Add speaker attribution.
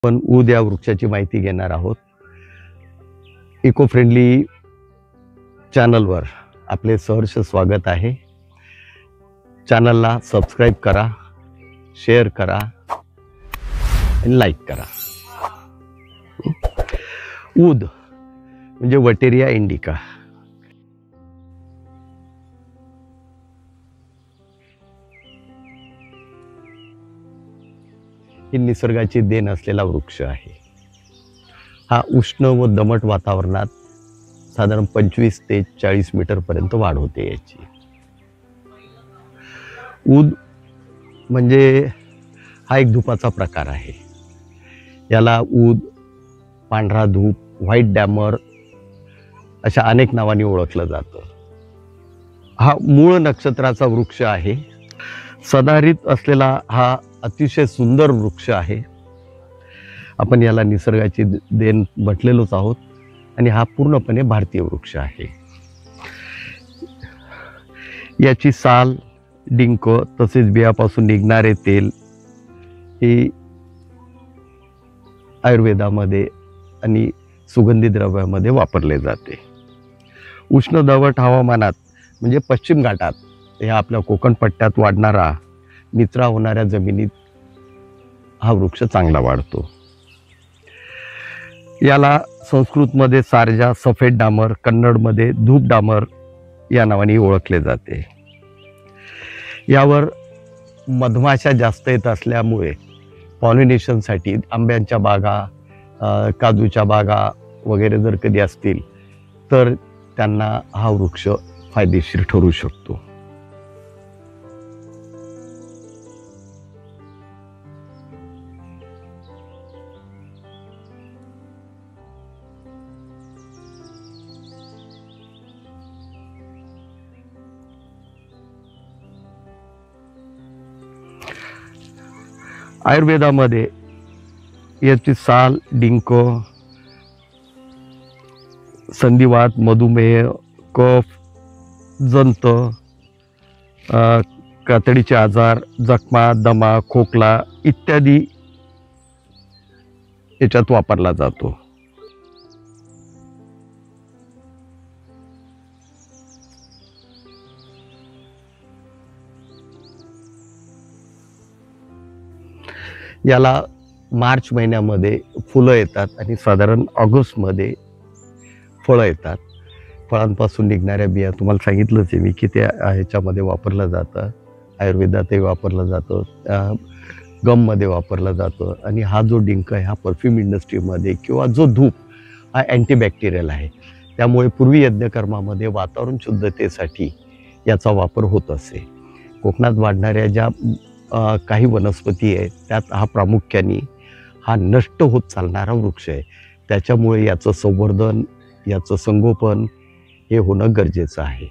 Speaker 1: आपण ऊद या वृक्षाची माहिती घेणार आहोत। इको फ्रेंडली चॅनलवर आपले सहर्ष स्वागत आहे। चॅनलला सबस्क्राइब करा, शेअर करा आणि लाईक करा। ऊद म्हणजे वटेरिया इंडिका। ही निसर्गाची देण असलेला वृक्ष आहे। हा उष्ण व दमट वातावरणात साधारण 25 ते 40 मीटर पर्यंत वाढ होते याची। ऊद म्हणजे हा एक धुपाचा प्रकार आहे। याला ऊद, पांढरा धूप, व्हाईट डॅमर अशा अनेक नावांनी ओळखलं जातं। हा मूळ नक्षत्राचा वृक्ष आहे। सदाहरित असलेला हा अतिशय सुंदर वृक्ष आहे। आपण याला निसर्गाची देण म्हटलेलोच आहोत आणि हा पूर्णपणे भारतीय वृक्ष आहे। याची साल, डिंक तसेच बियापासून निघणारे तेल हे आयुर्वेदामध्ये आणि सुगंधी द्रव्यामध्ये वापरले जाते। उष्ण दमट हवामानात म्हणजे पश्चिम घाटात या आपल्या कोकण पट्ट्यात वाढणारा निचरा होणाऱ्या जमिनीत हा वृक्ष चांगला वाढतो। याला संस्कृतमध्ये सारजा, सफेद डामर, कन्नडमध्ये धूप डामर या नावाने ओळखले जाते। यावर मधमाशा जास्त येत असल्यामुळे पॉलिनेशनसाठी आंब्यांच्या बागा, काजूच्या बागा वगैरे जर कधी असतील तर त्यांना हा वृक्ष फायदेशीर ठरू शकतो। आयुर्वेदामध्ये याची साल, डिंक संधिवात, मधुमेह, कफ, जंत, कातडीचे आजार, जखमा, दमा, खोकला इत्यादी याच्यात वापरला जातो। याला मार्च महिन्यामध्ये फुलं येतात आणि साधारण ऑगस्टमध्ये फळं येतात। फळांपासून निघणाऱ्या बिया तुम्हाला सांगितलंच आहे मी की त्या ह्याच्यामध्ये वापरलं जातं। आयुर्वेदातही वापरलं जातं, गममध्ये वापरलं जातं आणि हा जो डिंक आहे हा परफ्यूम इंडस्ट्रीमध्ये किंवा जो धूप हा अँटीबॅक्टेरियल आहे। त्यामुळे पूर्वी यज्ञकर्मामध्ये वातावरण शुद्धतेसाठी याचा वापर होत असे। कोकणात वाढणाऱ्या ज्या काही वनस्पती आहेत त्यात हा प्रामुख्याने हा नष्ट होत चालणारा वृक्ष आहे। त्याच्यामुळे याचं संवर्धन, याचं संगोपन हे होणं गरजेचं आहे।